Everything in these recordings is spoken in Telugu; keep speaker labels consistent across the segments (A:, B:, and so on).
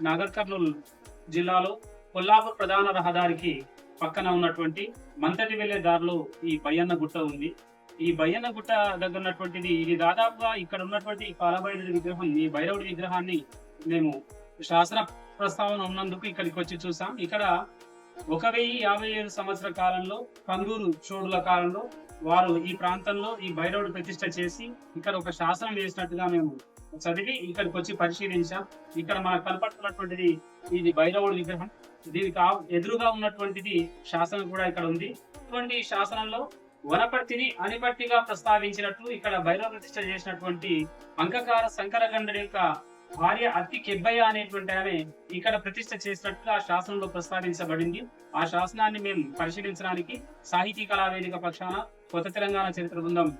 A: నాగర్ కర్నూల్ జిల్లాలో కొల్లాపూర్ ప్రధాన రహదారికి పక్కన ఉన్నటువంటి మంతటి వెళ్లే దారిలో ఈ బయ్యన్న గుట్ట ఉంది. ఈ బయ్యన్న గుట్ట దగ్గర ఉన్నటువంటిది ఇది దాదాపుగా ఇక్కడ ఉన్నటువంటి కాలభైరవుడి విగ్రహం, ఈ భైరవుడి విగ్రహాన్ని మేము శాస్త్ర ప్రస్తావన ఉన్నందుకు ఇక్కడికి వచ్చి చూసాం. ఇక్కడ 1057 సంవత్సర కాలంలో కందూరు చోడుల కాలంలో వారు ఈ ప్రాంతంలో ఈ భైరవుడి ప్రతిష్ఠ చేసి ఇక్కడ ఒక శాసనం వేసినట్టుగా మేము చదివి ఇక్కడికి వచ్చి పరిశీలించాం. ఇక్కడ మనకు కనపడుతున్నటువంటిది ఇది భైరవుడి విగ్రహం. దీనికి ఎదురుగా ఉన్నటువంటిది శాసనం కూడా ఇక్కడ ఉంది. ఇటువంటి శాసనంలో వనపర్తిని అనిపట్టిగా ప్రస్తావించినట్లు ఇక్కడ భైరవ ప్రతిష్ఠ చేసినటువంటి అంకకార శంకరగండుడి యొక్క భార్య అత్తి కెబ్బయ్య అనేటువంటి ఆమె ఇక్కడ ప్రతిష్ఠ చేసినట్లు ఆ శాసనంలో ప్రస్తావించబడింది. ఆ శాసనాన్ని మేము పరిశీలించడానికి సాహితీ కళావేదిక పక్షాన కొత్త తెలంగాణ చరిత్ర బృందం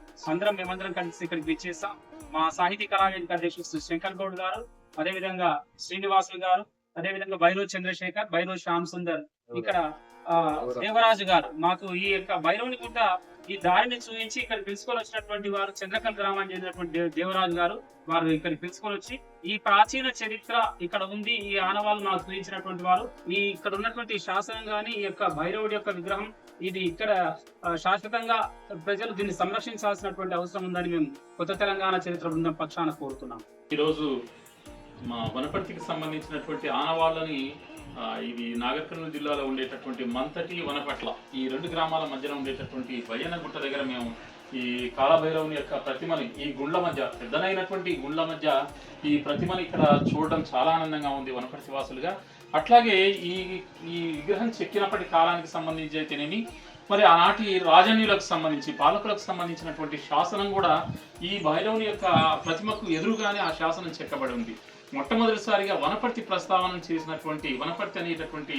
A: మేమందరం కలిసి ఇక్కడికి విచ్చేస్తాం. మా సాహితీ కళావేదిక అధ్యక్షుడు శంకర్ గౌడ్ గారు, అదేవిధంగా శ్రీనివాసులు గారు, అదేవిధంగా భైరవ్ చంద్రశేఖర్, భైరవ్ శ్యామ్ సుందర్, ఇక్కడ దేవరాజు గారు మాకు ఈ యొక్క భైరవుని గుట్ట ఈ దారిని చూపించి ఇక్కడ పిలుచుకొని వచ్చినటువంటి వారు చంద్రకల్ గ్రామానికి చెందినటువంటి దేవరాజు గారు. వారు ఇక్కడ పిలుచుకొని వచ్చి ఈ ప్రాచీన చరిత్ర ఇక్కడ ఉంది, ఈ ఆనవాళ్ళు మాకు చూపించినటువంటి వారు. ఈ ఇక్కడ ఉన్నటువంటి శాసనం గాని ఈ యొక్క భైరవుడి యొక్క విగ్రహం ఇది ఇక్కడ శాశ్వతంగా ప్రజలు దీన్ని సంరక్షించాల్సినటువంటి అవసరం ఉందని మేము కొత్త తెలంగాణ చరిత్ర బృందం పక్షాన కోరుతున్నాం.
B: ఈరోజు మా వనపర్తికి సంబంధించినటువంటి ఆనవాళ్ళని ఇది నాగర్ కర్నూలు జిల్లాలో ఉండేటటువంటి మంతటి, వనపట్ల ఈ 2 గ్రామాల మధ్యన ఉండేటటువంటి బయ్యన్న గుట్ట దగ్గర మేము ఈ కాలభైరవుని యొక్క ప్రతిమని ఈ గుండ్ల మధ్య పెద్దనైనటువంటి గుండ్ల మధ్య ఈ ప్రతిమని ఇక్కడ చూడడం చాలా ఆనందంగా ఉంది వనపర్తి వాసులుగా. అట్లాగే ఈ ఈ విగ్రహం చెక్కినప్పటి కాలానికి సంబంధించి అయితేనేమి, మరి ఆనాటి రాజన్యులకు సంబంధించి పాలకులకు సంబంధించినటువంటి శాసనం కూడా ఈ భైరవుని యొక్క ప్రతిమకు ఎదురుగానే ఆ శాసనం చెక్కబడి ఉంది. మొట్టమొదటిసారిగా వనపర్తి ప్రస్తావన చేసినటువంటి వనపర్తి అనేటటువంటి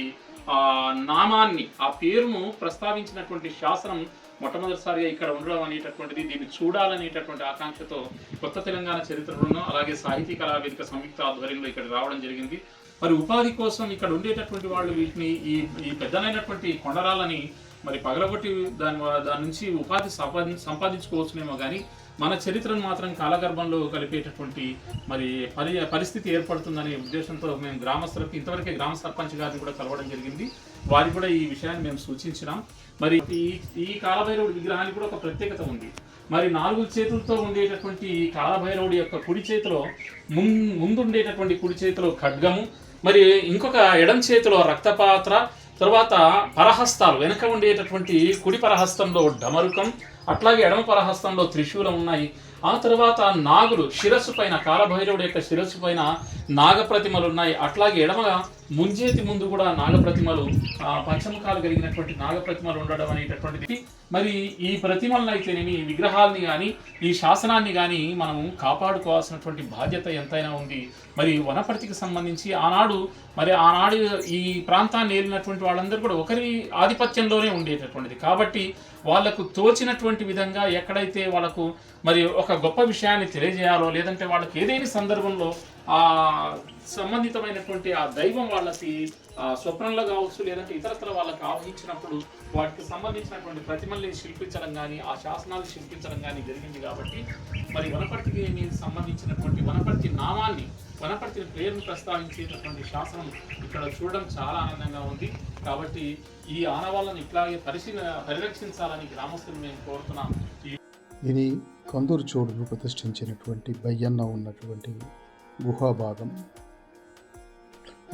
B: నామాన్ని, ఆ పేరును ప్రస్తావించినటువంటి శాసనం మొట్టమొదటిసారిగా ఇక్కడ ఉండడం అనేటటువంటిది, దీన్ని చూడాలనేటటువంటి ఆకాంక్షతో కొత్త తెలంగాణ చరిత్ర బృందం అలాగే సాహితీ కళావేదిక సంయుక్త ఆధ్వర్యంలో ఇక్కడ రావడం జరిగింది. మరి ఉపాధి కోసం ఇక్కడ ఉండేటటువంటి వాళ్ళు వీటిని ఈ పెద్దనైనటువంటి కొండరాలని మరి పగలగొట్టి దాని నుంచి ఉపాధి సంపాదించుకోవచ్చునేమో కానీ మన చరిత్రను మాత్రం కాలగర్భంలో కలిపేటటువంటి మరి పరిస్థితి ఏర్పడుతుందనే ఉద్దేశంతో మేము గ్రామస్తులకు ఇంతవరకే గ్రామ సర్పంచ్ గారిని కూడా కలవడం జరిగింది. వారికి కూడా ఈ విషయాన్ని మేము సూచించినాం. మరి ఈ కాలభైరవుడి విగ్రహానికి కూడా ఒక ప్రత్యేకత ఉంది. మరి 4 చేతులతో ఉండేటటువంటి కాలభైరవుడి యొక్క కుడి చేతిలో ముందుండేటటువంటి కుడి చేతిలో ఖడ్గము, మరి ఇంకొక ఎడం చేతిలో రక్తపాత్ర, తర్వాత పరహస్తాలు వెనక ఉండేటటువంటి కుడి పరహస్తంలో డమరుకం, అట్లాగే ఎడమ పరహస్తంలో త్రిశూలం ఉన్నాయి. ఆ తర్వాత నాగులు శిరస్సు పైన, కాలభైరవుడి యొక్క శిరస్సు పైన నాగప్రతిమలు ఉన్నాయి. అట్లాగే ఎడమ ముంజేతి ముందు కూడా నాగప్రతిమలు, పంచముఖాలు కలిగినటువంటి నాగప్రతిమలు ఉండడం అనేటటువంటిది. మరి ఈ ప్రతిమలను అయితేనేమి, ఈ విగ్రహాలని కానీ ఈ శాసనాన్ని కానీ మనము కాపాడుకోవాల్సినటువంటి బాధ్యత ఎంతైనా ఉంది. మరి వనపర్తికి సంబంధించి ఆనాడు ఈ ప్రాంతాన్ని ఏలినటువంటి వాళ్ళందరూ కూడా ఒకరి ఆధిపత్యంలోనే ఉండేటటువంటిది. కాబట్టి వాళ్లకు తోచినటువంటి విధంగా ఎక్కడైతే వాళ్ళకు మరి ఒక గొప్ప విషయాన్ని తెలియజేయాలో, లేదంటే వాళ్ళకి ఏదైనా సందర్భంలో ఆ సంబంధితమైనటువంటి ఆ దైవం వాళ్ళకి స్వప్నంలో కావచ్చు, లేదంటే ఇతరత్ర వాళ్ళకి ఆవహించినప్పుడు వాటికి సంబంధించినటువంటి ప్రతిమల్ని శిల్పించడం కానీ ఆ శాసనాలు శిల్పించడం కానీ జరిగింది. కాబట్టి మరి వనపర్తికి సంబంధించినటువంటి వనపర్తి నామాన్ని, వనపర్తి పేరును ప్రస్తావించేటటువంటి శాసనం ఇక్కడ చూడడం చాలా ఆనందంగా ఉంది. కాబట్టి ఈ ఆనవాళ్ళను ఇట్లాగే పరిరక్షించాలని గ్రామస్తులు మేము కోరుతున్నాం.
C: ఇది కందూరు చోడులు ప్రతిష్ఠించినటువంటి బయ్యన్న ఉన్నటువంటి గుహాభాగం.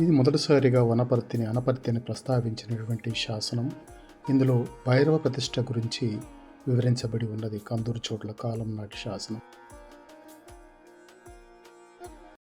C: ఇది మొదటిసారిగా అనపర్తిని ప్రస్తావించినటువంటి శాసనం. ఇందులో భైరవ ప్రతిష్ఠ గురించి వివరించబడి ఉన్నది. కందూరు చోట్ల కాలం నాటి శాసనం.